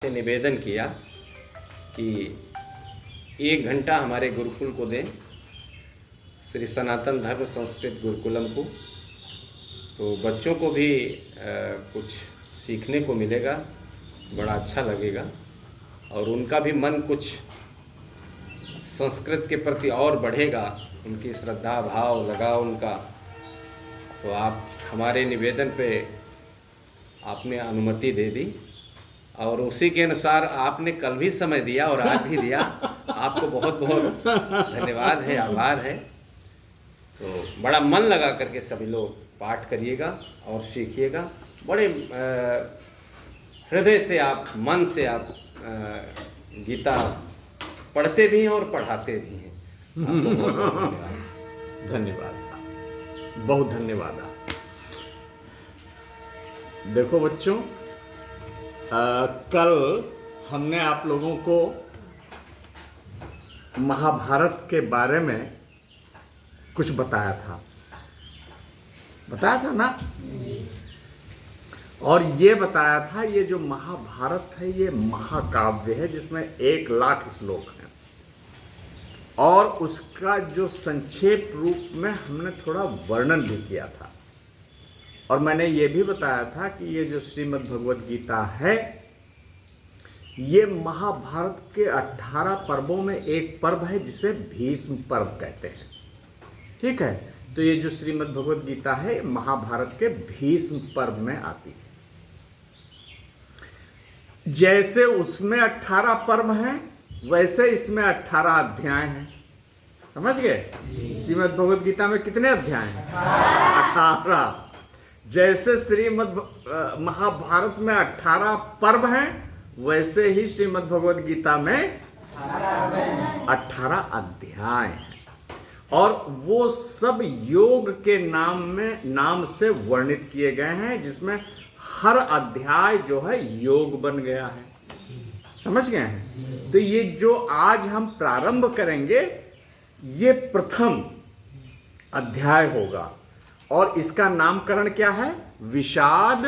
से निवेदन किया कि 1 घंटा हमारे गुरुकुल को दें, श्री सनातन धर्म संस्कृत गुरुकुलम को, तो बच्चों को भी कुछ सीखने को मिलेगा, बड़ा अच्छा लगेगा और उनका भी मन कुछ संस्कृत के प्रति और बढ़ेगा, उनकी श्रद्धा भाव लगाव उनका। तो आप हमारे निवेदन पे आपने अनुमति दे दी और उसी के अनुसार आपने कल भी समय दिया और आज भी दिया। आपको बहुत बहुत धन्यवाद है, आभार है। तो बड़ा मन लगा करके सभी लोग पाठ करिएगा और सीखिएगा। बड़े हृदय से आप, मन से आप गीता पढ़ते भी हैं और पढ़ाते भी हैं। आपको बहुत धन्यवाद, बहुत धन्यवाद। देखो बच्चों, कल हमने आप लोगों को महाभारत के बारे में कुछ बताया था ना। और ये बताया था, ये जो महाभारत है ये महाकाव्य है जिसमें 1,00,000 श्लोक हैं और उसका जो संक्षेप रूप में हमने थोड़ा वर्णन भी किया था। और मैंने ये भी बताया था कि ये जो श्रीमद् भगवद गीता है ये महाभारत के 18 पर्वों में एक पर्व है जिसे भीष्म पर्व कहते हैं। ठीक है, तो ये जो श्रीमद् भगवद गीता है महाभारत के भीष्म पर्व में आती है। जैसे उसमें 18 पर्व हैं वैसे इसमें 18 अध्याय हैं। समझ गए? श्रीमद् भगवद गीता में कितने अध्याय हैं? 18। जैसे श्रीमद् महाभारत में 18 पर्व हैं वैसे ही श्रीमद् भगवद गीता में 18 अध्याय हैं और वो सब योग के नाम से वर्णित किए गए हैं जिसमें हर अध्याय जो है योग बन गया है। समझ गए हैं? तो ये जो आज हम प्रारंभ करेंगे ये प्रथम अध्याय होगा और इसका नामकरण क्या है? विषाद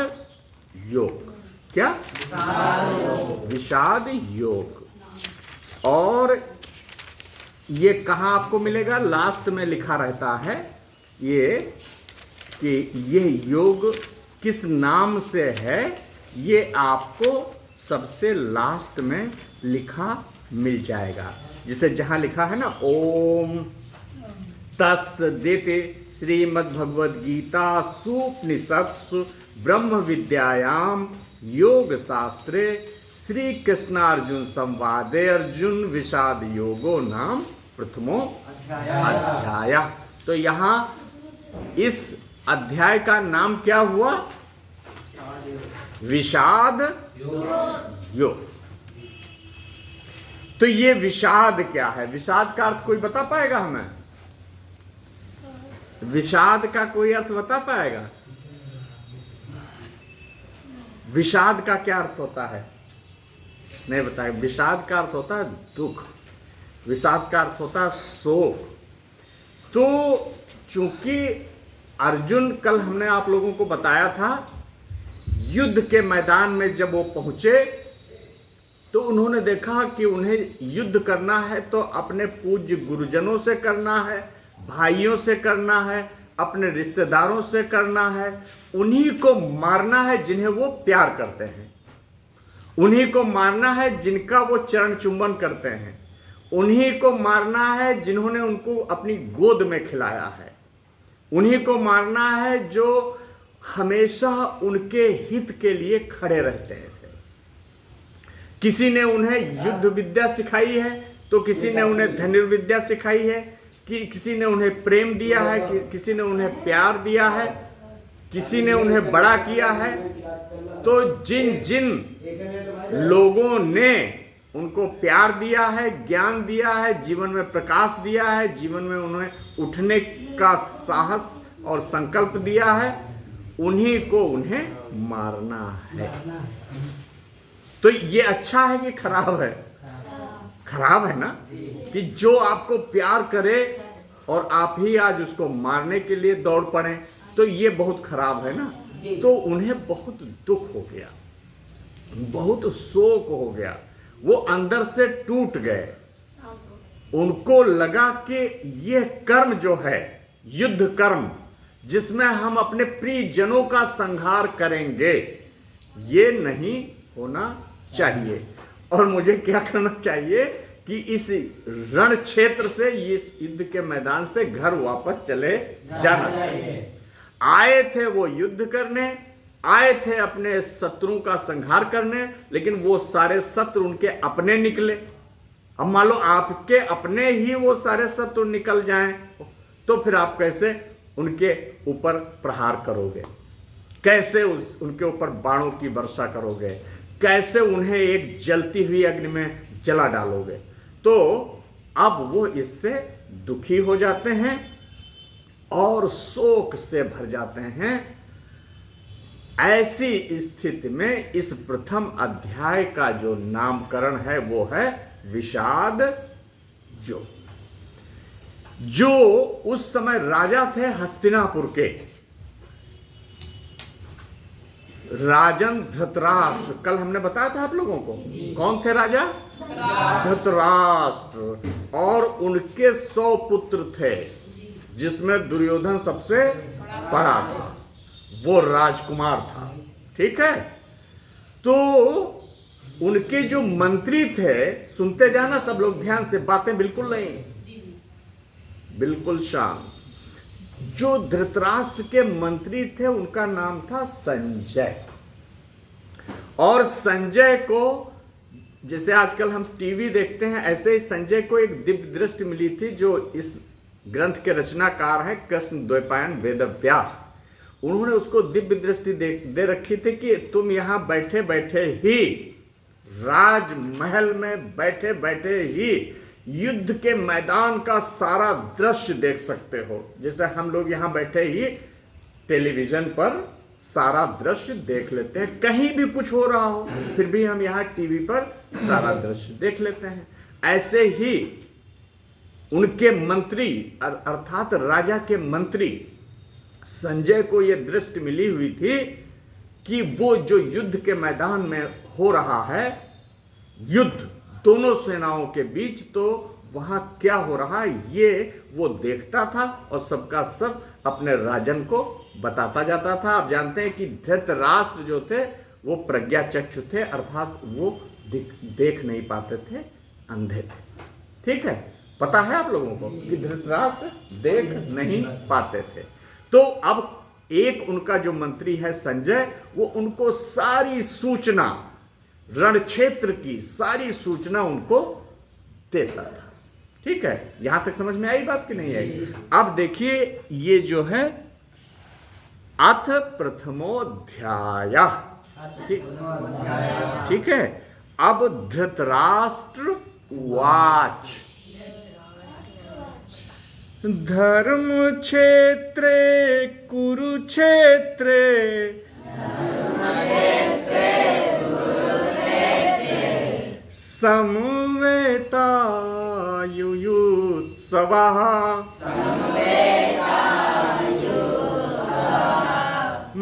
योग। क्या? विषाद योग। और ये कहाँ आपको मिलेगा? लास्ट में लिखा रहता है ये कि ये योग किस नाम से है, ये आपको सबसे लास्ट में लिखा मिल जाएगा। जिसे जहाँ लिखा है ना, ओम तत्सदिति श्रीमद्भगवद्गीता सुपनिषत्सु ब्रह्म विद्यायाम योग शास्त्रे श्री कृष्णार्जुन संवादे अर्जुन विषाद योगो नाम प्रथमो अध्याय। तो यहाँ इस अध्याय का नाम क्या हुआ? विषाद योग। तो ये विषाद क्या है? विषाद का अर्थ कोई बता पाएगा हमें? विषाद का कोई अर्थ बता पाएगा? विषाद का क्या अर्थ होता है? नहीं बताएगा। विषाद का अर्थ होता है दुख, विषाद का अर्थ होता है शोक। तो चूंकि अर्जुन, कल हमने आप लोगों को बताया था, युद्ध के मैदान में जब वो पहुंचे तो उन्होंने देखा कि उन्हें युद्ध करना है तो अपने पूज्य गुरुजनों से करना है, भाइयों से करना है, अपने रिश्तेदारों से करना है, उन्हीं को मारना है जिन्हें वो प्यार करते हैं, उन्हीं को मारना है जिनका वो चरण चुंबन करते हैं, उन्हीं को मारना है जिन्होंने उनको अपनी गोद में खिलाया है, उन्हीं को मारना है जो हमेशा उनके हित के लिए खड़े रहते हैं। किसी ने उन्हें युद्ध विद्या सिखाई है तो किसी ने उन्हें धनुर्विद्या सिखाई है, कि किसी ने उन्हें प्रेम दिया है, कि किसी ने उन्हें प्यार दिया है, किसी ने उन्हें बड़ा किया है। तो जिन जिन लोगों ने उनको प्यार दिया है, ज्ञान दिया है, जीवन में प्रकाश दिया है, जीवन में उन्हें उठने का साहस और संकल्प दिया है, उन्हीं को उन्हें मारना है। तो ये अच्छा है कि खराब है? खराब है ना, कि जो आपको प्यार करे और आप ही आज उसको मारने के लिए दौड़ पड़े, तो ये बहुत खराब है ना। तो उन्हें बहुत दुख हो गया बहुत शोक हो गया, वो अंदर से टूट गए। उनको लगा कि यह कर्म जो है युद्ध कर्म, जिसमें हम अपने प्रियजनों का संहार करेंगे, ये नहीं होना चाहिए और मुझे क्या करना चाहिए कि इस रण क्षेत्र से, इस युद्ध के मैदान से घर वापस चले जाना चाहिए। आए थे वो युद्ध करने, आए थे अपने शत्रुओं का संहार करने, लेकिन वो सारे शत्रु उनके अपने निकले। अब मान लो आपके अपने ही वो सारे शत्रु निकल जाएं, तो फिर आप कैसे उनके ऊपर प्रहार करोगे, कैसे उनके ऊपर बाणों की वर्षा करोगे, कैसे उन्हें एक जलती हुई अग्नि में जला डालोगे। तो अब वो इससे दुखी हो जाते हैं और शोक से भर जाते हैं। ऐसी स्थिति में इस प्रथम अध्याय का जो नामकरण है वो है विषाद योग। जो उस समय राजा थे हस्तिनापुर के, राजन धृतराष्ट्र, कल हमने बताया था आप लोगों को कौन थे राजा, धृतराष्ट्र, और उनके 100 पुत्र थे, जिसमें दुर्योधन सबसे बड़ा था, वो राजकुमार था। ठीक है, तो उनके जो मंत्री थे, सुनते जाना सब लोग ध्यान से, बातें बिल्कुल नहीं, बिल्कुल शांत। जो धृतराष्ट्र के मंत्री थे उनका नाम था संजय, और संजय को जैसे आजकल हम टीवी देखते हैं, ऐसे ही संजय को एक दिव्य दृष्टि मिली थी, जो इस ग्रंथ के रचनाकार हैं कृष्ण द्वैपायन वेदव्यास। उन्होंने उसको दिव्य दृष्टि दे रखी थी कि तुम यहां बैठे बैठे ही, राजमहल में बैठे बैठे ही युद्ध के मैदान का सारा दृश्य देख सकते हो। जैसे हम लोग यहां बैठे ही टेलीविजन पर सारा दृश्य देख लेते हैं, कहीं भी कुछ हो रहा हो फिर भी हम यहाँ टीवी पर सारा दृश्य देख लेते हैं। ऐसे ही उनके मंत्री अर्थात राजा के मंत्री संजय को यह दृष्टि मिली हुई थी कि वो जो युद्ध के मैदान में हो रहा है, युद्ध दोनों सेनाओं के बीच, तो वहां क्या हो रहा है ये वो देखता था और सबका सब अपने राजन को बताता जाता था। आप जानते हैं कि धृतराष्ट्र जो थे वो प्रज्ञाचक्षु थे, अर्थात वो देख नहीं पाते थे, अंधे थे। ठीक है, पता है आप लोगों को कि धृतराष्ट्र देख नहीं पाते थे। तो अब एक उनका जो मंत्री है संजय, वो उनको सारी सूचना, रण क्षेत्र की सारी सूचना उनको देता था। ठीक है, यहां तक समझ में आई बात कि नहीं आई? अब देखिए ये जो है अथ प्रथमोध्याय, ठीक है। अब धृतराष्ट्र उवाच धर्म क्षेत्रे कुरुक्षेत्रे समवेतायुयुत्सवः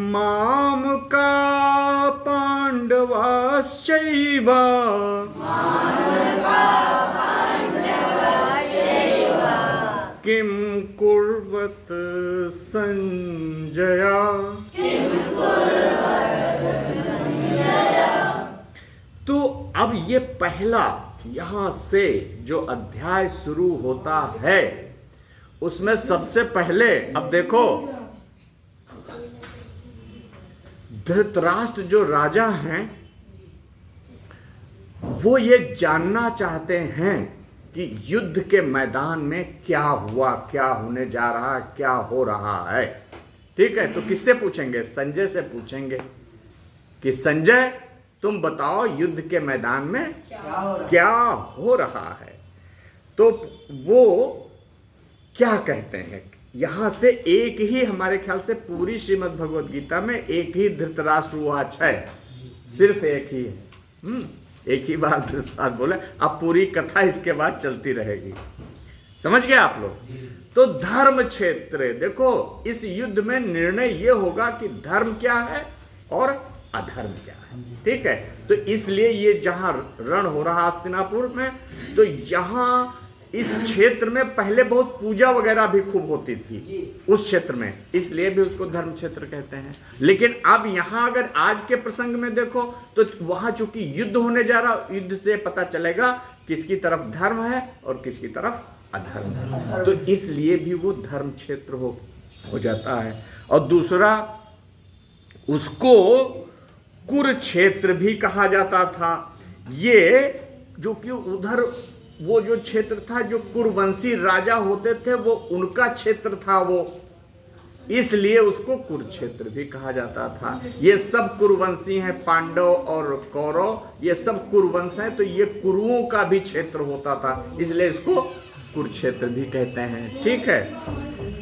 मामका पाण्डवाश्चैव किं कुर्वत संजय। तो अब ये पहला यहां से जो अध्याय शुरू होता है उसमें सबसे पहले, अब देखो धृतराष्ट्र जो राजा हैं वो ये जानना चाहते हैं कि युद्ध के मैदान में क्या हुआ, क्या होने जा रहा है, क्या हो रहा है। ठीक है, तो किससे पूछेंगे? संजय से पूछेंगे कि संजय तुम बताओ युद्ध के मैदान में क्या हो रहा है। तो वो क्या कहते हैं, यहां से एक ही, हमारे ख्याल से पूरी श्रीमद् भगवद गीता में एक ही धृतराष्ट्र उवाच है, सिर्फ एक ही है। एक ही बार धृतराष्ट्र बोले, अब पूरी कथा इसके बाद चलती रहेगी। समझ गए आप लोग? तो धर्म क्षेत्र, देखो इस युद्ध में निर्णय यह होगा कि धर्म क्या है और अधर्म क्या है। ठीक है, तो इसलिए ये जहां रण हो रहा हस्तिनापुर में, तो यहां इस क्षेत्र में पहले बहुत पूजा वगैरह भी खूब होती थी उस क्षेत्र में, इसलिए भी उसको धर्म क्षेत्र कहते हैं। लेकिन अब यहां अगर आज के प्रसंग में देखो तो वहां चूंकि युद्ध होने जा रहा, युद्ध से पता चलेगा किसकी तरफ धर्म है और किसकी तरफ अधर्म है, तो इसलिए भी वो धर्म क्षेत्र हो जाता है। और दूसरा, उसको कुरुक्षेत्र भी कहा जाता था। ये जो कि उधर वो जो क्षेत्र था, जो कुरुवंशी राजा होते थे, वो उनका क्षेत्र था वो, इसलिए उसको कुरुक्षेत्र भी कहा जाता था। ये सब कुरुवंशी हैं, पांडव और कौरव, ये सब कुरुवंश हैं, तो ये कुरुओं का भी क्षेत्र होता था, इसलिए इसको कुरुक्षेत्र भी कहते हैं। ठीक है,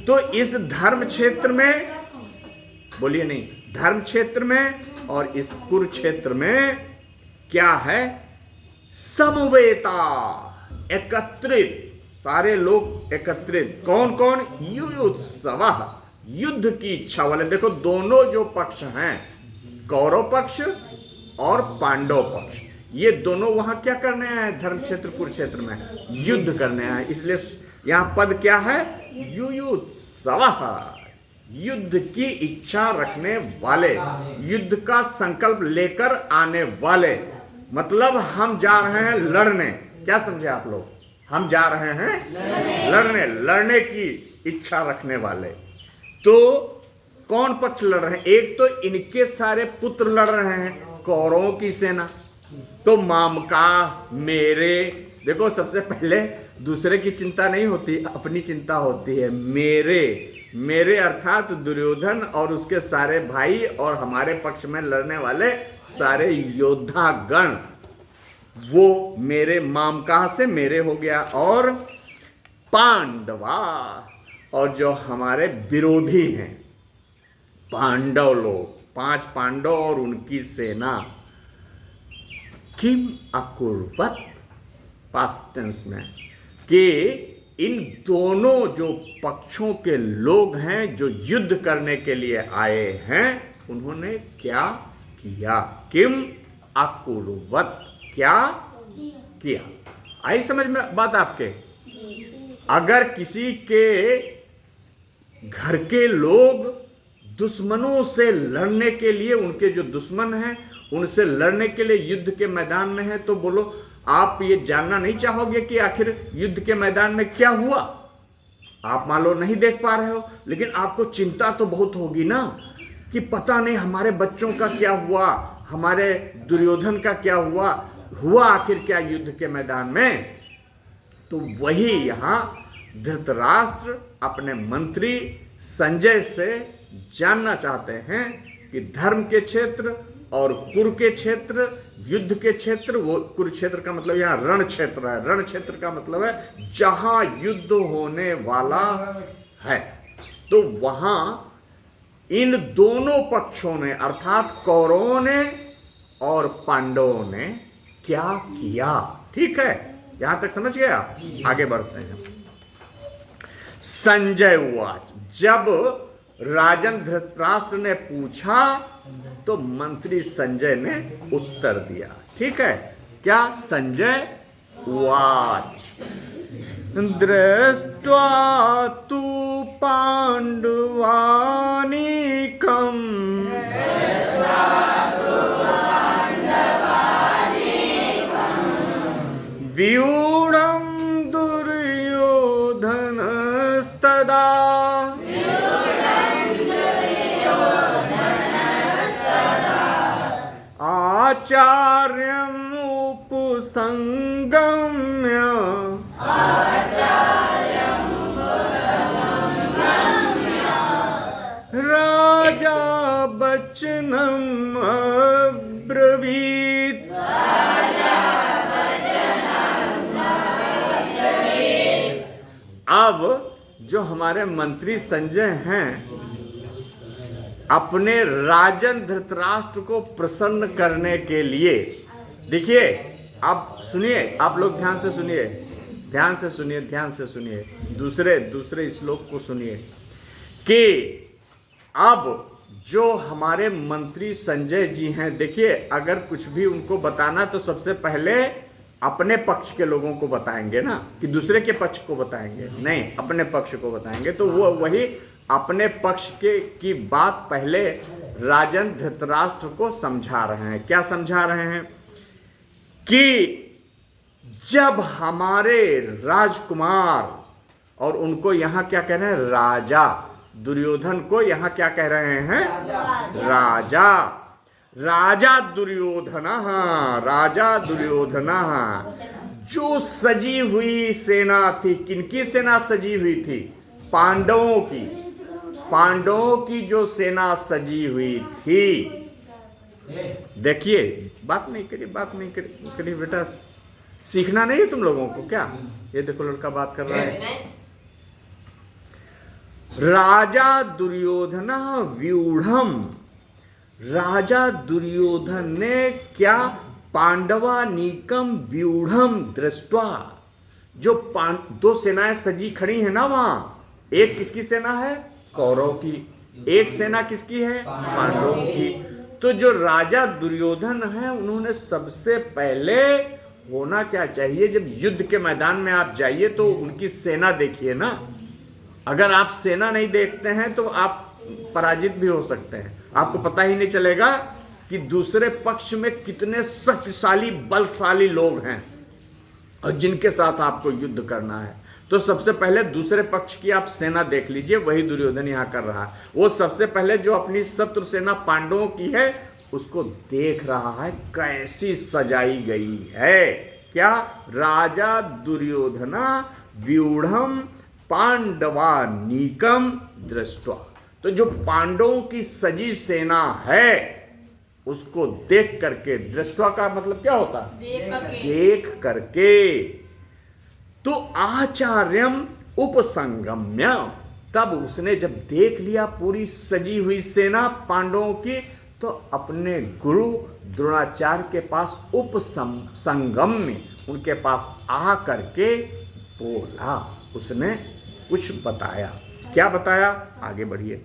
तो इस धर्म क्षेत्र में, बोलिए नहीं, धर्म क्षेत्र में और इस कुरुक्षेत्र में क्या है, समवेता, एकत्रित, सारे लोग एकत्रित। कौन कौन, युयुत्सवः, युद्ध की इच्छा वाले। देखो दोनों जो पक्ष हैं, कौरव पक्ष और पांडव पक्ष, ये दोनों वहां क्या करने आए, धर्म क्षेत्र कुरुक्षेत्र में युद्ध करने आए। इसलिए यहां पद क्या है, युयुत्सवः, युद्ध की इच्छा रखने वाले, युद्ध का संकल्प लेकर आने वाले। मतलब हम जा रहे हैं लड़ने, क्या समझे आप लोग, हम जा रहे हैं लड़ने की इच्छा रखने वाले। तो कौन पक्ष लड़ रहे हैं, एक तो इनके सारे पुत्र लड़ रहे हैं, कौरवों की सेना, तो मामका, मेरे, देखो सबसे पहले दूसरे की चिंता नहीं होती, अपनी चिंता होती है। मेरे अर्थात दुर्योधन और उसके सारे भाई और हमारे पक्ष में लड़ने वाले सारे योद्धा गण, वो मेरे, मामका से मेरे हो गया। और पांडवा, और जो हमारे विरोधी हैं पांडव लोग, 5 पांडव और उनकी सेना, किम अकुर्वत, पास्ट टेंस में, कि इन दोनों जो पक्षों के लोग हैं जो युद्ध करने के लिए आए हैं, उन्होंने क्या किया, किम अकुर्वत, क्या किया। आई समझ में बात आपके। अगर किसी के घर के लोग दुश्मनों से लड़ने के लिए, उनके जो दुश्मन हैं उनसे लड़ने के लिए युद्ध के मैदान में है, तो बोलो आप ये जानना नहीं चाहोगे कि आखिर युद्ध के मैदान में क्या हुआ। आप मान लो नहीं देख पा रहे हो, लेकिन आपको चिंता तो बहुत होगी ना, कि पता नहीं हमारे बच्चों का क्या हुआ, हमारे दुर्योधन का क्या हुआ आखिर क्या युद्ध के मैदान में। तो वही यहां धृतराष्ट्र अपने मंत्री संजय से जानना चाहते हैं कि धर्म के क्षेत्र और कुरु के क्षेत्र, युद्ध के क्षेत्र, वो कुरुक्षेत्र का मतलब यहाँ रण क्षेत्र है। रण क्षेत्र का मतलब है जहां युद्ध होने वाला है। तो वहां इन दोनों पक्षों ने, अर्थात कौरवों ने और पांडवों ने क्या किया। ठीक है, यहां तक समझ गया, आगे बढ़ते हैं। संजय उवाच, जब राजन धृतराष्ट्र ने पूछा तो मंत्री संजय ने उत्तर दिया। ठीक है, क्या, संजय उवाच, दृष्ट्वा तु पांडवानीकम् व्यूढं दुर्योधनस्तदा आचार्यम् उपसंगम्य राजा वचनम् अब्रवीत्। अब जो हमारे मंत्री संजय हैं, अपने राजन धृतराष्ट्र को प्रसन्न करने के लिए, देखिए अब सुनिए, आप लोग ध्यान से सुनिए, ध्यान से सुनिए, ध्यान से सुनिए, दूसरे श्लोक को सुनिए कि अब जो हमारे मंत्री संजय जी हैं, देखिए अगर कुछ भी उनको बताना तो सबसे पहले अपने पक्ष के लोगों को बताएंगे ना, कि दूसरे के पक्ष को बताएंगे, नहीं अपने पक्ष को बताएंगे। तो वो वही अपने पक्ष के की बात पहले राजन धृतराष्ट्र को समझा रहे हैं। क्या समझा रहे हैं? कि जब हमारे राजकुमार, और उनको यहां क्या कह रहे हैं? राजा। दुर्योधन को यहां क्या कह रहे हैं? राजा। राजा दुर्योधन, राजा दुर्योधन। जो सजी हुई सेना थी, किनकी सेना सजी हुई थी? पांडवों की। पांडवों की जो सेना सजी हुई थी, देखिए बात नहीं करिए बेटा, सीखना नहीं है तुम लोगों को क्या? ये देखो लड़का बात कर रहा है। राजा दुर्योधन व्यूढ़म, राजा दुर्योधन ने क्या? पांडवानीकम व्यूढ़म दृष्ट्वा, जो दो सेनाएं सजी खड़ी हैं ना वहां, एक किसकी सेना है? कौरव की। एक सेना किसकी है? पांडवों की। तो जो राजा दुर्योधन है, उन्होंने सबसे पहले, होना क्या चाहिए, जब युद्ध के मैदान में आप जाइए तो उनकी सेना देखिए ना। अगर आप सेना नहीं देखते हैं तो आप पराजित भी हो सकते हैं। आपको पता ही नहीं चलेगा कि दूसरे पक्ष में कितने शक्तिशाली बलशाली लोग हैं और जिनके साथ आपको युद्ध करना है। तो सबसे पहले दूसरे पक्ष की आप सेना देख लीजिए, वही दुर्योधन यहां कर रहा है। वो सबसे पहले जो अपनी शत्रु सेना पांडवों की है उसको देख रहा है कैसी सजाई गई है। क्या? राजा दुर्योधना व्यूढ़म पांडवानीकम दृष्ट्वा, तो जो पांडवों की सजी सेना है उसको देख करके, दृष्ट्वा का मतलब क्या होता है? देख करके। तो आचार्यम उपसंगम्य, तब उसने जब देख लिया पूरी सजी हुई सेना पांडवों की, तो अपने गुरु द्रोणाचार्य के पास उपसंगम्य, उनके पास आ करके बोला, उसने कुछ बताया। क्या बताया? आगे बढ़िए।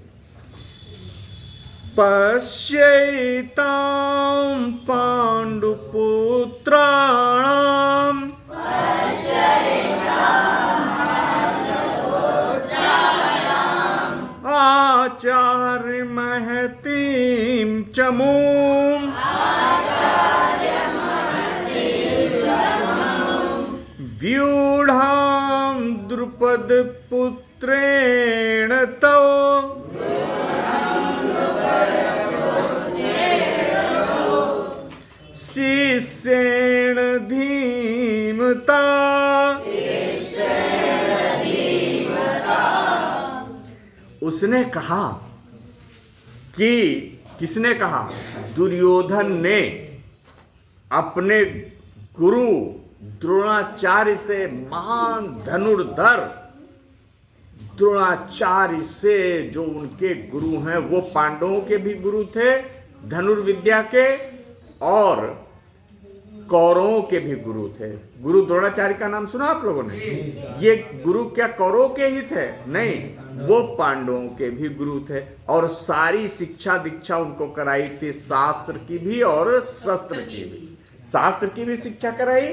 पश्यैतां पांडुपुत्राणाम आचार्य महतीं चमूम व्यूढ़ां द्रुपद पुत्रेण तो शिष्येण धीमता। उसने कहा कि, किसने कहा? दुर्योधन ने अपने गुरु द्रोणाचार्य से, महान धनुर्धर द्रोणाचार्य से, जो उनके गुरु हैं, वो पांडवों के भी गुरु थे धनुर्विद्या के और कौरवों के भी गुरु थे। गुरु द्रोणाचार्य का नाम सुना आप लोगों ने? ये गुरु क्या कौरवों के ही थे? नहीं, वो पांडवों के भी गुरु थे और सारी शिक्षा दीक्षा उनको कराई थी, शास्त्र की भी और शस्त्र की भी। शास्त्र की भी शिक्षा कराई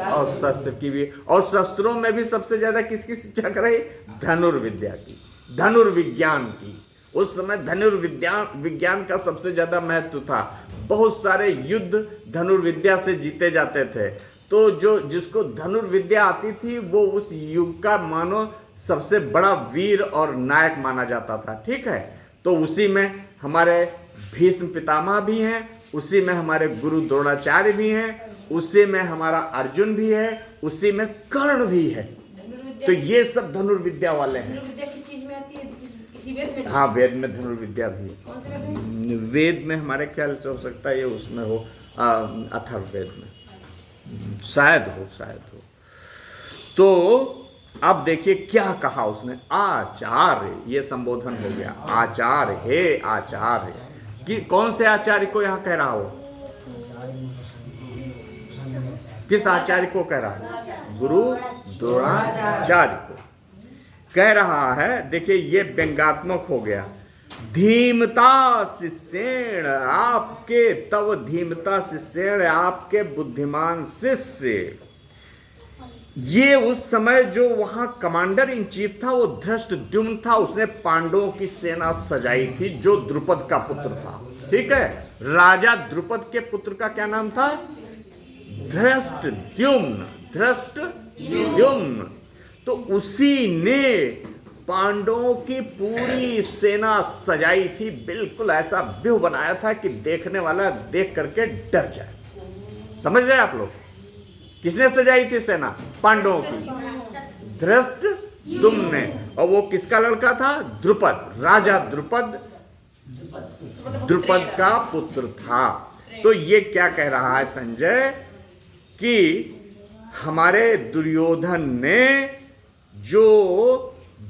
और शस्त्र की भी। और शस्त्रों में भी सबसे ज्यादा किसकी शिक्षा कराई? धनुर्विद्या की, धनुर्विज्ञान की। उस समय धनुर्विज्ञान का सबसे ज्यादा महत्व था। बहुत सारे युद्ध धनुर्विद्या से जीते जाते थे। तो जो जिसको धनुर्विद्या आती थी वो उस युग का मानो सबसे बड़ा वीर और नायक माना जाता था। ठीक है, तो उसी में हमारे भीष्म पितामह भी हैं, उसी में हमारे गुरु द्रोणाचार्य भी हैं, उसी में हमारा अर्जुन भी है, उसी में कर्ण भी है। तो ये सब धनुर्विद्या वाले हैं। धनुर्विद्या किस चीज में आती है? किसी वेद में? हाँ, वेद में धनुर्विद्या भी है। कौन से वेद में? वेद में हमारे ख्याल से हो सकता है ये उसमें हो, अथर्ववेद में शायद हो। तो अब देखिए क्या कहा उसने, आचार्य, ये संबोधन हो गया। आचार्य, हे आचार्य, कि कौन से आचार्य को यहां कह रहा हो? किस आचार्य को कह रहा है? गुरु द्रोणाचार्य को कह रहा है। देखिए ये व्यंग्यात्मक हो गया। धीमता शिष्येण, आपके तव धीमता शिष्येण, आपके बुद्धिमान शिष्य। ये उस समय जो वहां कमांडर इन चीफ था वो धृष्टद्युम्न था, उसने पांडवों की सेना सजाई थी, जो द्रुपद का पुत्र था। ठीक है, राजा द्रुपद के पुत्र का क्या नाम था? धृष्टद्युम्न। धृष्टद्युम्न। तो उसी ने पांडवों की पूरी सेना सजाई थी, बिल्कुल ऐसा व्यूह बनाया था कि देखने वाला देख करके डर जाए। समझ रहे आप लोग? किसने सजाई थी सेना? पांडवों की, धृष्टद्युम्न ने। और वो किसका लड़का था? द्रुपद, राजा द्रुपद, द्रुपद का पुत्र था। तो ये क्या कह रहा है संजय कि हमारे दुर्योधन ने जो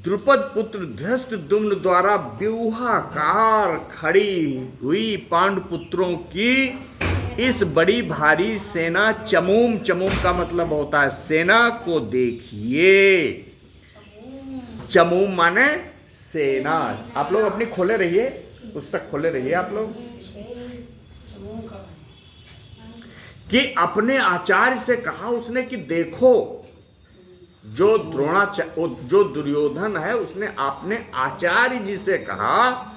द्रुपद पुत्र धृष्टद्युम्न द्वारा व्यूहाकार खड़ी हुई पांडुपुत्रों की इस बड़ी भारी सेना, चमूम, चमूम का मतलब होता है सेना को देखिए। चमूम माने सेना। आप लोग अपनी खोले रहिए, पुस्तक खोले रहिए आप लोग, कि अपने आचार्य से कहा उसने कि देखो, जो जो दुर्योधन है उसने अपने आचार्य जी से कहा,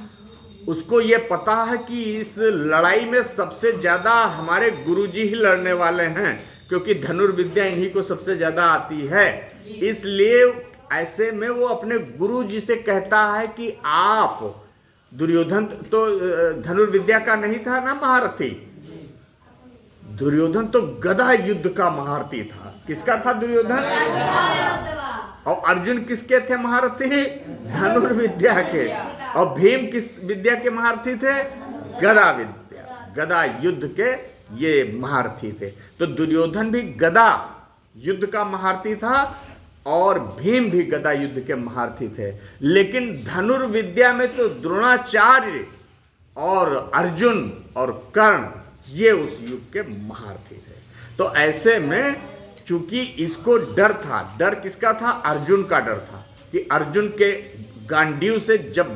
उसको ये पता है कि इस लड़ाई में सबसे ज्यादा हमारे गुरुजी ही लड़ने वाले हैं, क्योंकि धनुर्विद्या इन्हीं को सबसे ज्यादा आती है। इसलिए ऐसे में वो अपने गुरुजी से कहता है कि आप, दुर्योधन तो धनुर्विद्या का नहीं था ना महारथी, दुर्योधन तो गदा युद्ध का महारथी था। किसका था दुर्योधन? और अर्जुन किसके थे महारथी? धनुर्विद्या के। और भीम किस विद्या के महारथी थे? गदा विद्या, गदा युद्ध के ये महारथी थे। तो दुर्योधन भी गदा युद्ध का महारथी था और भीम भी गदा युद्ध के महारथी थे। लेकिन धनुर्विद्या में तो द्रोणाचार्य और अर्जुन और कर्ण ये उस युग के महारथी थे। तो ऐसे में चूंकि इसको डर था, डर किसका था? अर्जुन का डर था कि अर्जुन के गांडीव से जब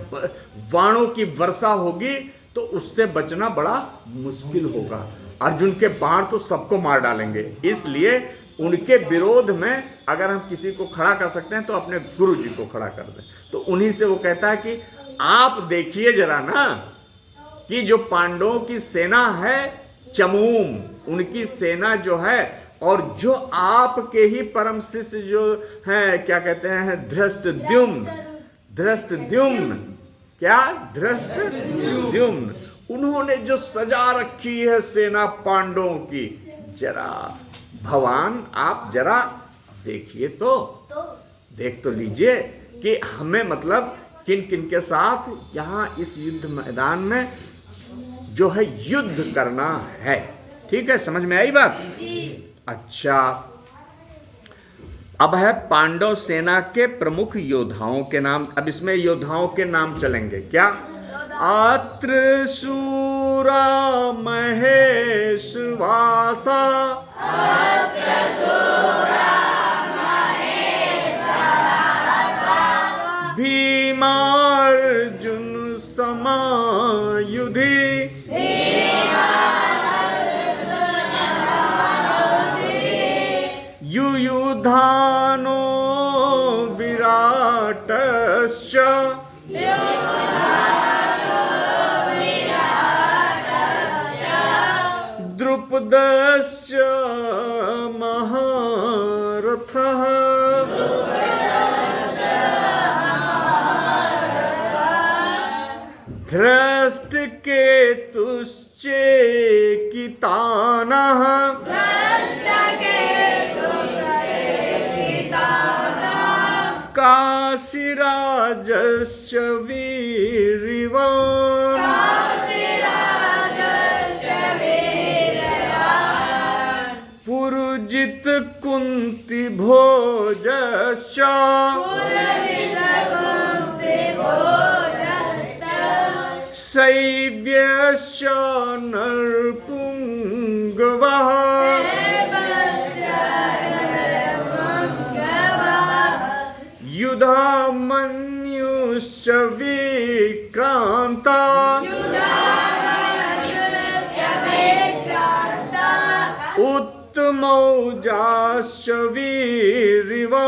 बाणों की वर्षा होगी तो उससे बचना बड़ा मुश्किल होगा। अर्जुन के बाण तो सबको मार डालेंगे, इसलिए उनके विरोध में अगर हम किसी को खड़ा कर सकते हैं तो अपने गुरु जी को खड़ा कर दें। तो उन्हीं से वो कहता है कि आप देखिए जरा ना कि जो पांडवों की सेना है चमूम, उनकी सेना जो है, और जो आपके ही परम शिष्य जो हैं, क्या कहते हैं, धृष्टद्युम्न, धृष्टद्युम्न, क्या? धृष्टद्युम्न, उन्होंने जो सजा रखी है सेना पांडवों की, जरा भगवान आप जरा देखिए तो, देख तो लीजिए कि हमें मतलब किन किन के साथ यहाँ इस युद्ध मैदान में जो है युद्ध करना है। ठीक है, समझ में आई बात? अच्छा, अब है पांडव सेना के प्रमुख योद्धाओं के नाम। अब इसमें योद्धाओं के नाम चलेंगे। क्या? अत्र शूरा महेश वासा, भीमार्जुन समायुधि, युयुधानो विराटश्च, द्रुपदश्च महारथः, धृष्टकेतुश्चेकितानः, काशीराजश्च वीर्यवान्, पुरुजित कुंती भोजश्च, शैव्यश्च नरपुंगवः, युधामन्युश्च विक्रमः, विक्रांता उत्तमौजाश्च वीर्यवान्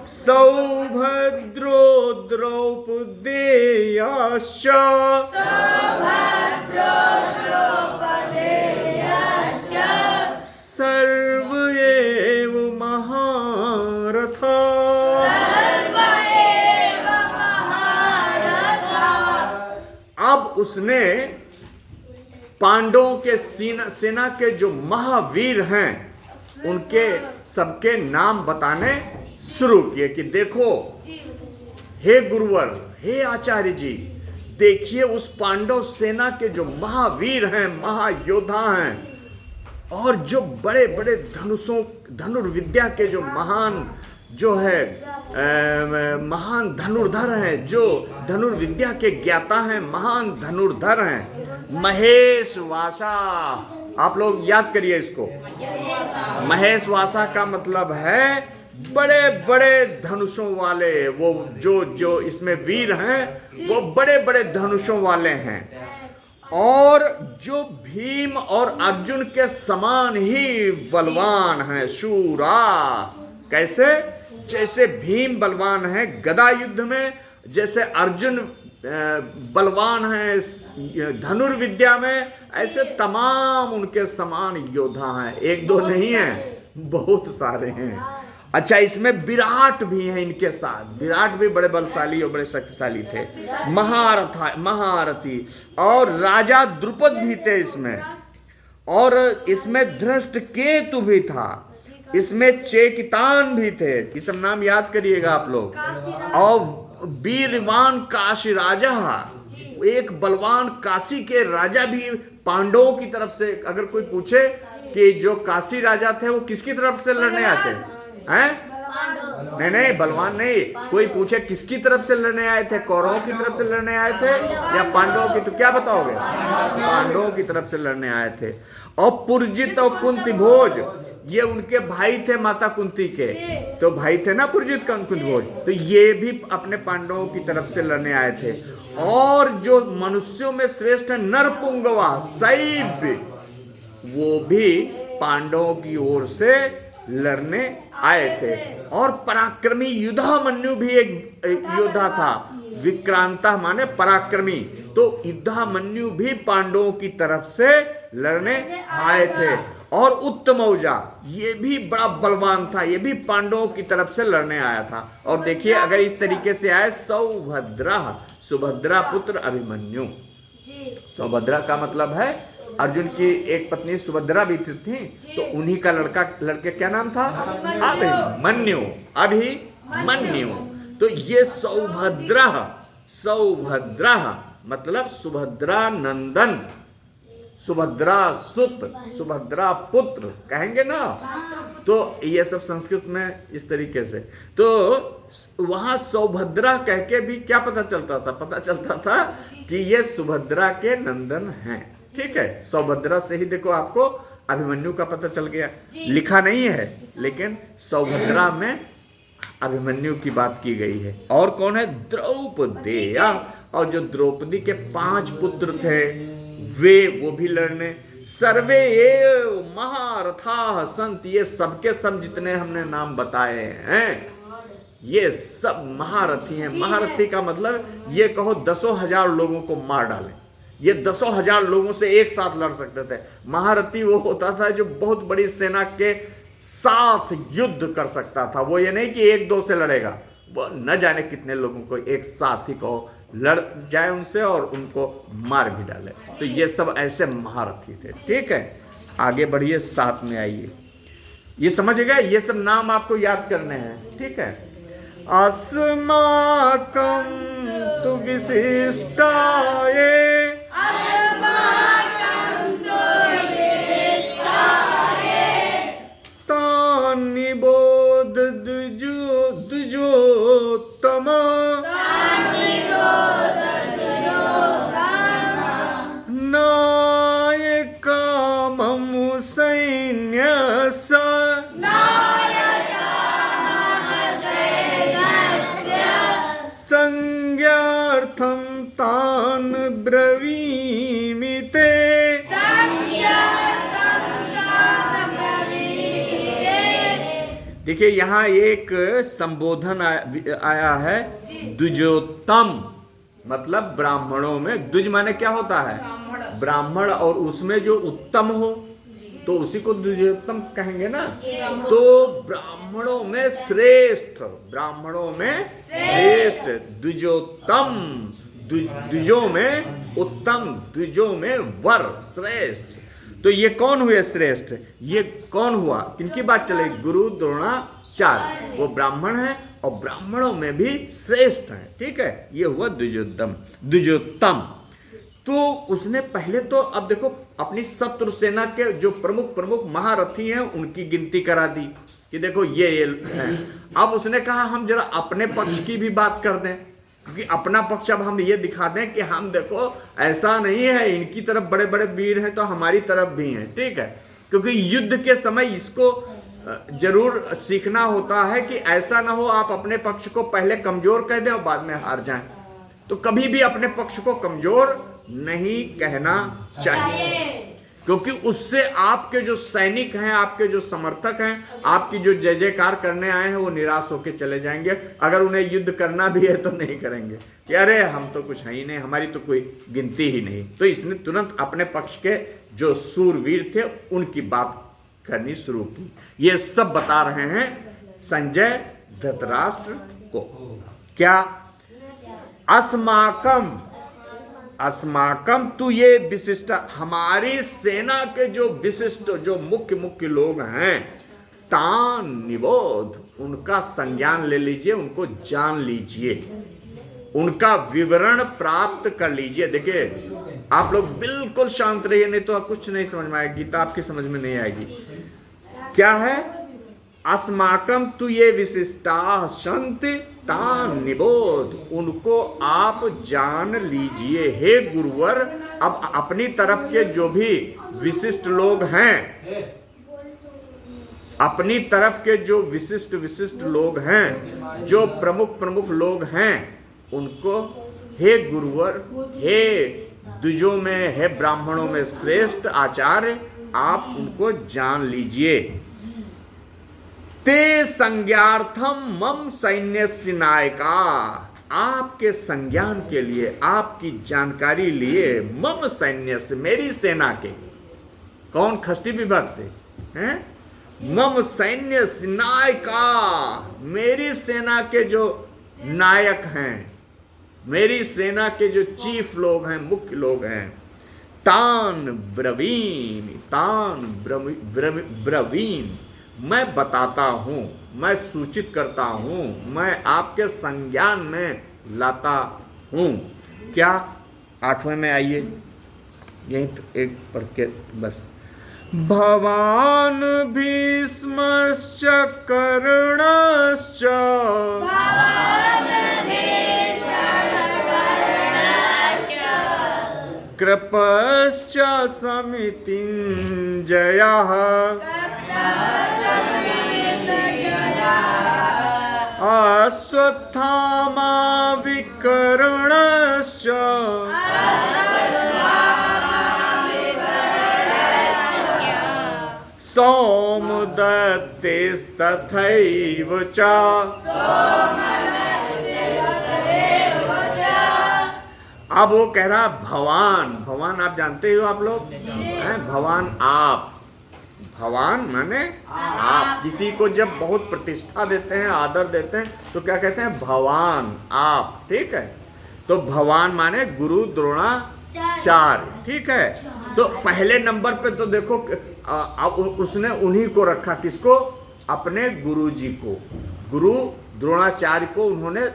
सौभद्रो द्रौपदेयाश्च सर्व एव महारथा। अब उसने पांडवों के सेना के जो महावीर हैं उनके सबके नाम बताने शुरू किए कि देखो हे गुरुवर, हे आचार्य जी, देखिए उस पांडव सेना के जो महावीर हैं, महायोद्धा हैं, और जो बड़े बड़े धनुर्विद्या के जो महान जो है महान धनुर्धर हैं, जो धनुर्विद्या के ज्ञाता हैं, महान धनुर्धर हैं। महेश वासा, आप लोग याद करिए इसको। महेश वासा का मतलब है बड़े बड़े धनुषों वाले, वो जो इसमें वीर हैं वो बड़े बड़े धनुषों वाले हैं, और जो भीम और अर्जुन के समान ही बलवान हैं, शूरा। कैसे? जैसे भीम बलवान है गदा युद्ध में, जैसे अर्जुन बलवान है धनुर्विद्या में, ऐसे तमाम उनके समान योद्धा हैं। एक दो नहीं है, बहुत सारे हैं। अच्छा, इसमें विराट भी हैं इनके साथ। विराट भी बड़े बलशाली और बड़े शक्तिशाली थे, महारथी। और राजा द्रुपद भी थे इसमें, और इसमें धृष्टकेतु भी था, इसमें चेकितान भी थे। ये सब नाम याद करिएगा आप लोग। और वीरवान काशी राजा, एक बलवान काशी के राजा भी पांडवों की तरफ से। अगर कोई पूछे कि जो काशी राजा थे वो किसकी तरफ से लड़ने आते हैं? नहीं, बलवान नहीं। कोई पूछे किसकी तरफ से लड़ने आए थे, कौरवों की तरफ से लड़ने आए थे या पांडवों की, तो क्या बताओगे? पांडवों की तरफ से लड़ने आए थे। और पुरजित और कुंती भोज, ये उनके भाई थे माता कुंती के, तो भाई थे ना पुरजित कुंती भोज, तो ये भी अपने पांडवों की तरफ से लड़ने आए थे। और जो मनुष्यों में श्रेष्ठ नरपुंगवा शैब्य, वो भी पांडवों की ओर से लड़ने आए थे। और पराक्रमी युधामन्यु भी एक योद्धा था। विक्रांता माने पराक्रमी, तो युधामन्यु भी पांडवों की तरफ से लड़ने आए थे। और उत्तमौजा, ये भी बड़ा बलवान था, ये भी पांडवों की तरफ से लड़ने आया था। और देखिए अगर इस तरीके से आए, सौभद्रा, सुभद्रा पुत्र अभिमन्यु। सौभद्रा का मतलब है अर्जुन की एक पत्नी सुभद्रा भी थी, तो उन्हीं का लड़के क्या नाम था? अभिमन्यु। अभिमन्यु। तो ये सौभद्रा मतलब सुभद्रा नंदन, सुभद्रा सुत, सुभद्रा पुत्र कहेंगे ना। तो ये सब संस्कृत में इस तरीके से। तो वहां सौभद्रा कह के भी क्या पता चलता था? पता चलता था कि ये सुभद्रा के नंदन हैं। ठीक है, सौभद्रा से ही देखो आपको अभिमन्यु का पता चल गया। लिखा नहीं है, लेकिन सौभद्रा में अभिमन्यु की बात की गई है। और कौन है? द्रौपदेया। और जो द्रौपदी के 5 पुत्र थे वो भी लड़ने। सर्वे एव महारथा संत, ये सबके सब जितने हमने नाम बताए हैं ये सब महारथी हैं। महारथी का मतलब ये कहो 10,000 लोगों को मार डाले। ये 10,000 लोगों से एक साथ लड़ सकते थे। महारथी वो होता था जो बहुत बड़ी सेना के साथ युद्ध कर सकता था। वो ये नहीं कि 1-2 से लड़ेगा, वो न जाने कितने लोगों को एक साथ ही कहो लड़ जाए उनसे और उनको मार भी डाले। तो ये सब ऐसे महारथी थे। ठीक है, आगे बढ़िए, साथ में आइए। ये समझ गए? ये सब नाम आपको याद करने हैं। ठीक है। अस्माकं तु विशिष्टाये तानि बोध द्विजोत्तम नायकामं सैन्यस्य देखिए यहाँ एक संबोधन आया है द्विजोत्तम, मतलब ब्राह्मणों में। द्विज माने क्या होता है? ब्राह्मण। और उसमें जो उत्तम हो तो उसी को द्विजोत्तम कहेंगे ना। तो ब्राह्मणों में श्रेष्ठ, ब्राह्मणों में श्रेष्ठ, द्विजोत्तम, द्विजों में उत्तम, द्विजों में वर, श्रेष्ठ। तो ये कौन हुए श्रेष्ठ? ये कौन हुआ? किनकी बात चले? गुरु द्रोणाचार्य, वो ब्राह्मण है और ब्राह्मणों में भी श्रेष्ठ है। ठीक है, ये हुआ द्विजोत्तम। तो उसने पहले तो, अब देखो, अपनी शत्रु सेना के जो प्रमुख महारथी हैं उनकी गिनती करा दी कि देखो ये हैं। अब उसने कहा हम जरा अपने पक्ष की भी बात कर दें, क्योंकि अपना पक्ष अब हम ये दिखा दें कि हम देखो ऐसा नहीं है, इनकी तरफ बड़े बड़े वीर हैं तो हमारी तरफ भी हैं। ठीक है, क्योंकि युद्ध के समय इसको जरूर सीखना होता है कि ऐसा ना हो आप अपने पक्ष को पहले कमजोर कह दें और बाद में हार जाएं। तो कभी भी अपने पक्ष को कमजोर नहीं कहना चाहिए, क्योंकि उससे आपके जो सैनिक हैं, आपके जो समर्थक हैं, आपकी जो जय जयकार करने आए हैं, वो निराश होकर चले जाएंगे। अगर उन्हें युद्ध करना भी है तो नहीं करेंगे कि अरे हम तो कुछ है ही नहीं, हमारी तो कोई गिनती ही नहीं। तो इसने तुरंत अपने पक्ष के जो सूरवीर थे उनकी बात करनी शुरू की। ये सब बता रहे हैं संजय धृतराष्ट्र को। क्या? अस्माकम तू ये विशिष्ट, हमारी सेना के जो विशिष्ट, जो मुख्य लोग हैं, तान निबोध, उनका संज्ञान ले लीजिए, उनको जान लीजिए, उनका विवरण प्राप्त कर लीजिए। देखिए आप लोग बिल्कुल शांत रहिए, नहीं तो आप कुछ नहीं समझ में आएगी, गीता आपकी समझ में नहीं आएगी। क्या है? अस्माकम तू ये विशिष्टा संति तान निबोध, उनको आप जान लीजिए हे गुरुवर। अब अपनी तरफ के जो भी विशिष्ट लोग हैं, अपनी तरफ के जो विशिष्ट लोग हैं, जो प्रमुख लोग हैं, उनको हे गुरुवर, हे द्विजों में, हे ब्राह्मणों में श्रेष्ठ आचार्य, आप उनको जान लीजिए। ते संज्ञार्थम मम सैन्यस्य नायका, आपके संज्ञान के लिए, आपकी जानकारी लिए, मम सैन्यस्य, मेरी सेना के, कौन? षष्ठी विभक्ति हैं। मम सैन्यस्य नायका, मेरी सेना के जो नायक हैं, मेरी सेना के जो चीफ लोग हैं, मुख्य लोग हैं, तान ब्रवीन, मैं बताता हूं, मैं सूचित करता हूं, मैं आपके संज्ञान में लाता हूं। क्या? 8वें में आइए, यही तो एक पढ़ के बस। भवान भीष्मश्च कर्णश्च कृपश्च समितिञ्जयः अश्वत्थामा विकर्णश्च सौमदत्तेस्तथैव च। अब वो कह रहा भवान आप जानते हो, आप लोग हैं, भवान आप, भवान माने आप। किसी को जब बहुत प्रतिष्ठा देते हैं, आदर देते हैं, तो क्या कहते हैं? भवान आप। ठीक है, तो भवान माने गुरु द्रोणाचार्य। ठीक है, तो पहले नंबर पे तो देखो उसने उन्हीं को रखा, किसको? अपने गुरु जी को, गुरु द्रोणाचार्य को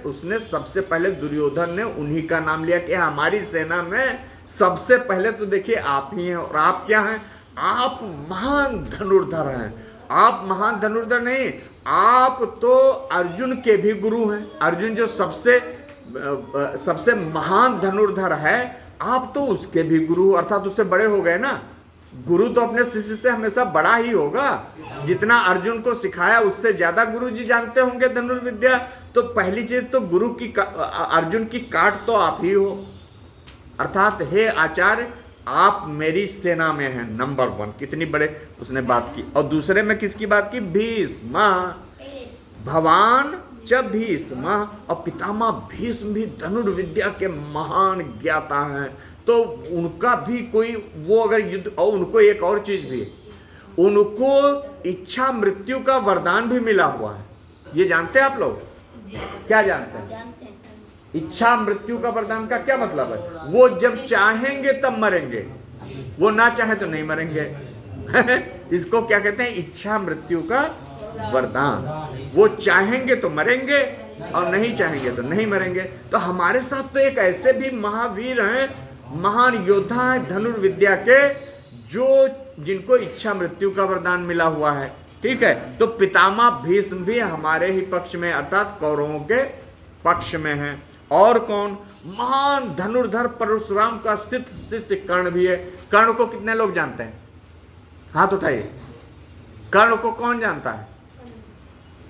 उसने सबसे पहले, दुर्योधन ने उन्हीं का नाम लिया कि हमारी सेना में सबसे पहले तो देखिए आप ही हैं। और आप क्या हैं? आप महान धनुर्धर हैं। आप महान धनुर्धर नहीं, आप तो अर्जुन के भी गुरु हैं। अर्जुन जो सबसे महान धनुर्धर है, आप तो उसके भी गुरु, अर्थात उससे बड़े हो गए ना। गुरु तो अपने शिष्य से हमेशा बड़ा ही होगा। जितना अर्जुन को सिखाया उससे ज्यादा गुरु जी जानते होंगे धनुर्विद्या। तो पहली चीज तो गुरु की, अर्जुन की काट तो आप ही हो, अर्थात हे आचार्य आप मेरी सेना में हैं, नंबर 1। कितनी बड़े उसने बात की। और दूसरे में किसकी बात की? भीष्म। भवान च भीष्म, और पितामह भीष्म भी धनुर्विद्या के महान ज्ञाता हैं। तो उनका भी कोई वो अगर युद्ध, और उनको एक और चीज भी है, उनको इच्छा मृत्यु का वरदान भी मिला हुआ है। ये जानते हैं आप लोग? क्या जानते हैं? जानते हैं। इच्छा मृत्यु का वरदान का क्या मतलब है? वो जब चाहेंगे तब मरेंगे, वो ना चाहे तो नहीं मरेंगे। इसको क्या कहते हैं? इच्छा मृत्यु का वरदान। वो चाहेंगे तो मरेंगे और नहीं चाहेंगे तो नहीं मरेंगे। तो हमारे साथ तो एक ऐसे भी महावीर हैं, महान योद्धा हैं धनुर्विद्या के, जो जिनको इच्छा मृत्यु का वरदान मिला हुआ है। ठीक है, तो पितामह भीष्म भी हमारे ही पक्ष में अर्थात कौरवों के पक्ष में हैं। और कौन? महान धनुर्धर परशुराम का शिष्य कर्ण भी है। कर्ण को कितने लोग जानते हैं? हाथ उठाइए। कर्ण को कौन जानता है?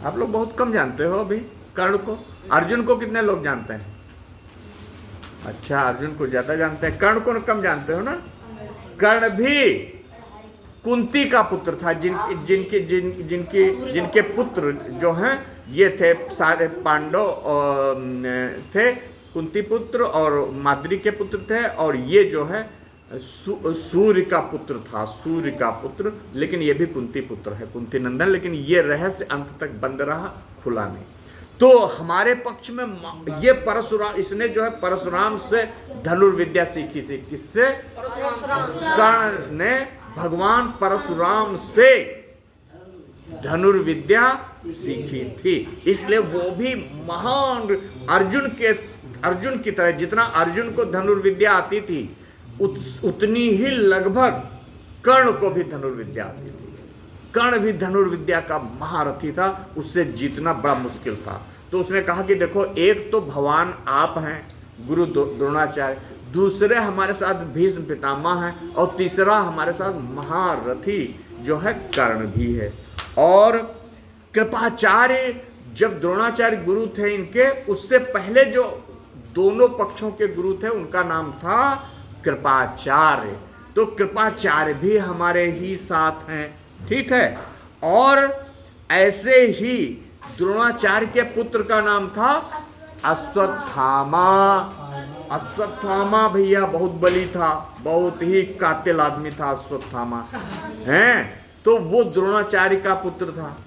आप लोग बहुत कम जानते हो अभी कर्ण को। अर्जुन को कितने लोग जानते हैं? अच्छा, अर्जुन को ज्यादा जानते हैं, कर्ण को कम जानते हो ना। कर्ण भी कुंती का पुत्र था, जिनके पुत्र जो हैं ये थे सारे पांडव थे, कुंती पुत्र और माद्री के पुत्र थे। और ये जो है सूर्य का पुत्र था, सूर्य का पुत्र, लेकिन ये भी कुंती पुत्र है, कुंती नंदन। लेकिन ये रहस्य अंत तक बंद रहा, खुला नहीं। तो हमारे पक्ष में ये परशुराम, इसने जो है परशुराम से धनुर्विद्या सीखी थी। किससे? कर्ण ने भगवान परशुराम से धनुर्विद्या सीखी थी। इसलिए वो भी महान अर्जुन की तरह, जितना अर्जुन को धनुर्विद्या आती थी उतनी ही लगभग कर्ण को भी धनुर्विद्या आती थी। कर्ण भी धनुर्विद्या का महारथी था, उससे जीतना बड़ा मुश्किल था। तो उसने कहा कि देखो, एक तो भगवान आप हैं गुरु द्रोणाचार्य, दूसरे हमारे साथ भीष्म पितामह हैं, और तीसरा हमारे साथ महारथी जो है कर्ण भी है। और कृपाचार्य, जब द्रोणाचार्य गुरु थे इनके, उससे पहले जो दोनों पक्षों के गुरु थे उनका नाम था कृपाचार्य। तो कृपाचार्य भी हमारे ही साथ हैं। ठीक है, और ऐसे ही द्रोणाचार्य के पुत्र का नाम था अश्वत्थामा। अश्वत्थामा भैया बहुत बली था, बहुत ही कातिल आदमी था अश्वत्थामा, हैं? तो वो द्रोणाचार्य का पुत्र था,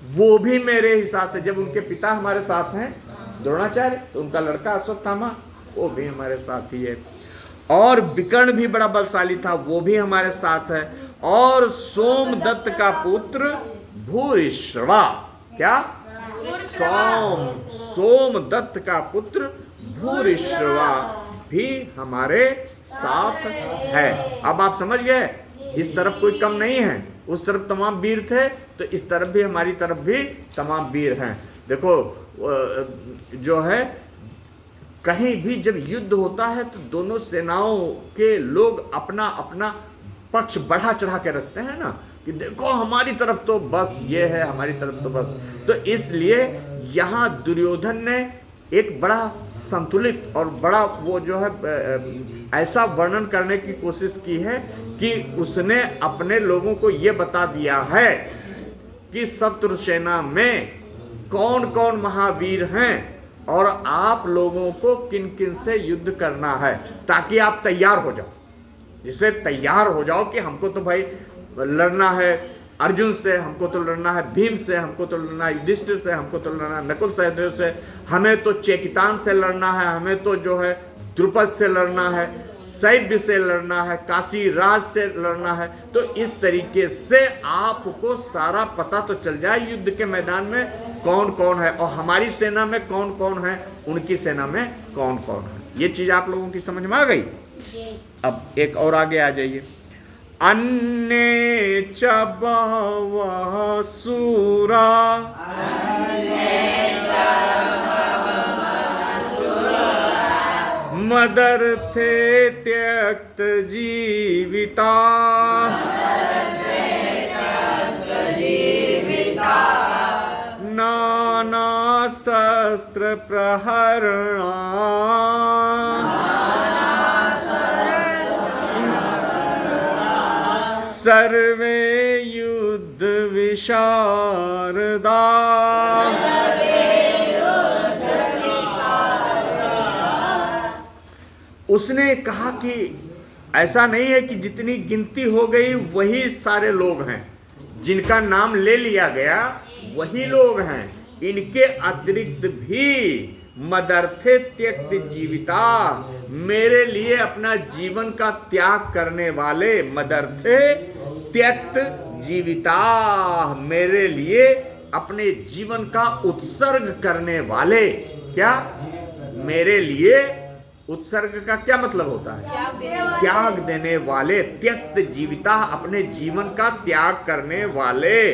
वो भी मेरे ही साथ है। जब उनके पिता हमारे साथ हैं द्रोणाचार्य, तो उनका लड़का अश्वत्थामा वो भी हमारे साथ ही है। और विकर्ण भी बड़ा बलशाली था, वो भी हमारे साथ है। और सोमदत्त का पुत्र भूरिश्रवा, क्या? सोमदत्त का पुत्र भूरिश्रवा भी हमारे साथ है। अब आप समझ गए, इस तरफ कोई कम नहीं है, उस तरफ तमाम वीर थे, तो इस तरफ भी, हमारी तरफ भी तमाम वीर हैं। देखो जो है, कहीं भी जब युद्ध होता है तो दोनों सेनाओं के लोग अपना अपना पक्ष बढ़ा चढ़ा के रखते हैं ना, कि देखो हमारी तरफ तो बस ये है, हमारी तरफ तो बस। तो इसलिए यहाँ दुर्योधन ने एक बड़ा संतुलित और बड़ा वो जो है ऐसा वर्णन करने की कोशिश की है कि उसने अपने लोगों को ये बता दिया है कि शत्रु सेना में कौन कौन महावीर हैं और आप लोगों को किन किन से युद्ध करना है, ताकि आप तैयार हो जाओ। जिससे तैयार हो जाओ कि हमको तो भाई लड़ना है अर्जुन से, हमको तो लड़ना है भीम से, हमको तो लड़ना है युधिष्ठिर से, हमको तो लड़ना है नकुल सहदेव से, हमें तो चेकितान से लड़ना है, हमें तो जो है द्रुपद से लड़ना है, सैव्य से लड़ना है, काशी राज से लड़ना है। तो इस तरीके से आपको सारा पता तो चल जाए युद्ध के मैदान में कौन कौन है, और हमारी सेना में कौन कौन है, उनकी सेना में कौन कौन है। ये चीज आप लोगों की समझ में आ गई। अब एक और आगे आ जाइए। अन्ये च बहवः सूरा मदर्थे त्यक्त जीविता नाना शस्त्र प्रहरणा सर्वे युद्ध विशारदा। उसने कहा कि ऐसा नहीं है कि जितनी गिनती हो गई वही सारे लोग हैं, जिनका नाम ले लिया गया वही लोग हैं। इनके अतिरिक्त भी मदर्थे त्यक्त जीविता, मेरे लिए अपना जीवन का त्याग करने वाले, मदर्थे त्यक्त जीविता, मेरे लिए अपने जीवन का उत्सर्ग करने वाले। क्या? मेरे लिए उत्सर्ग का क्या मतलब होता है? त्याग देने वाले, त्यक्त जीविता, अपने जीवन का त्याग करने वाले।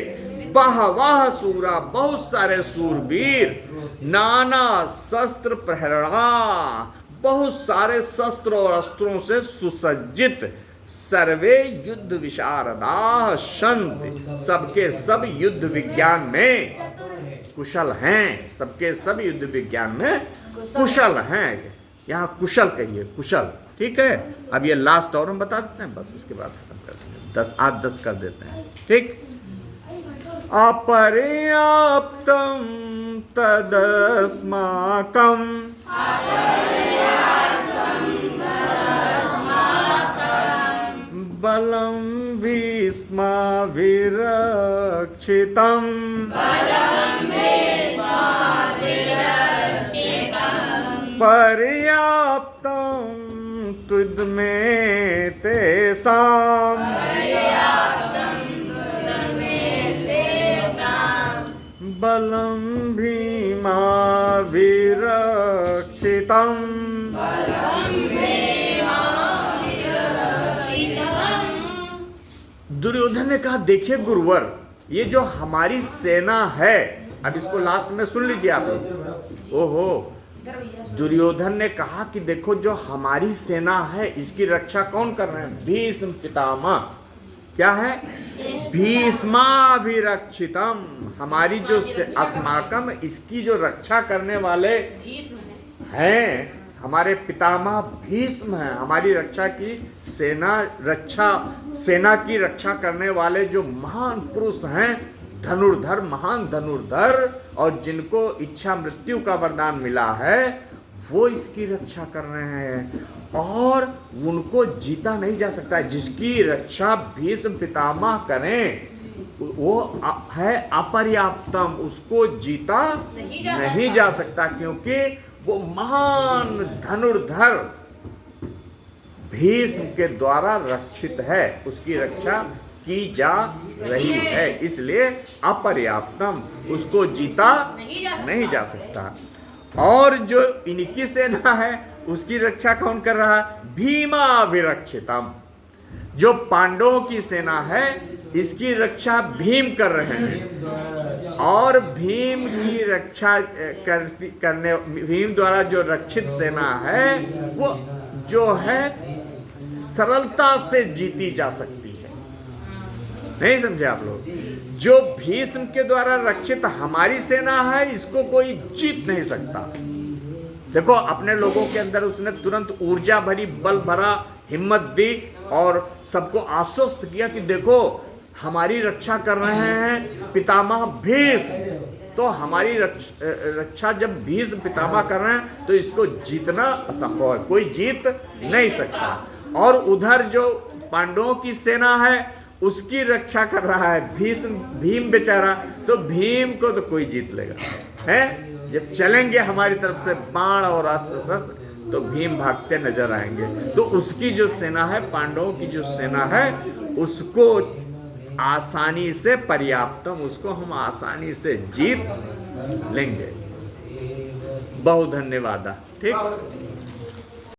बहवह सूरा, बहुत सारे सूरवीर, नाना शस्त्र प्रहरणा, बहुत सारे शस्त्र और अस्त्रों से सुसज्जित, सर्वे युद्ध विशारदा संत, सबके सब युद्ध विज्ञान में कुशल हैं, सबके सब युद्ध विज्ञान में कुशल हैं। यहाँ कुशल कहिए, कुशल। ठीक है, अब ये लास्ट और हम बता देते हैं, बस इसके बाद खत्म कर देते हैं। 10 8 10 कर देते हैं। ठीक। अपर्याप्तम तदस्माकं बलं भीष्मा विरक्षितं पर्याप्तं तुदमे तेषां बलं भीमा विरक्षितं। दुर्योधन ने कहा, देखिए गुरुवर, ये जो हमारी सेना है, अब इसको लास्ट में सुन लीजिए आप लोग। ओहो, दुर्योधन ने कहा कि देखो जो हमारी सेना है इसकी रक्षा कौन कर रहे हैं? भीष्म पितामह। क्या है? भीष्माभिरक्षितम, हमारी जो अस्माकम, इसकी जो रक्षा करने वाले हैं हमारे पितामह भीष्म हैं। हमारी रक्षा की सेना की रक्षा करने वाले जो महान पुरुष हैं, धनुर्धर, महान धनुर्धर, और जिनको इच्छा मृत्यु का वरदान मिला है, वो इसकी रक्षा कर रहे हैं और उनको जीता नहीं जा सकता। जिसकी रक्षा भीष्म पितामह करें वो है अपर्याप्तम, उसको जीता नहीं जा सकता, क्योंकि वो महान धनुर्धर भीष्म के द्वारा रक्षित है, उसकी रक्षा की जा रही है, इसलिए अपर्याप्तम, उसको जीता नहीं जा सकता। और जो इनकी सेना है उसकी रक्षा कौन कर रहा है? भीमाभिरक्षितम, जो पांडवों की सेना है इसकी रक्षा भीम कर रहे हैं, और भीम की रक्षा करने, भीम द्वारा जो रक्षित सेना है वो जो है सरलता से जीती जा सकती है। नहीं समझे आप लोग? जो भीष्म के द्वारा रक्षित हमारी सेना है, इसको कोई जीत नहीं सकता। देखो, अपने लोगों के अंदर उसने तुरंत ऊर्जा भरी, बल भरा, हिम्मत दी और सबको आश्वस्त किया कि देखो हमारी रक्षा कर रहे हैं पितामह भीष्म, तो हमारी रक्षा जब भीष्म पितामह कर रहे हैं तो इसको जीतना असंभव है, कोई जीत नहीं सकता। और उधर जो पांडवों की सेना है उसकी रक्षा कर रहा है भीम बेचारा, तो भीम को तो कोई जीत लेगा है। जब चलेंगे हमारी तरफ से बाण और अस्त्र शस्त्र तो भीम भागते नजर आएंगे। तो उसकी जो सेना है, पांडवों की जो सेना है, उसको आसानी से पर्याप्तम, उसको हम आसानी से जीत लेंगे। बहुत धन्यवाद। ठीक।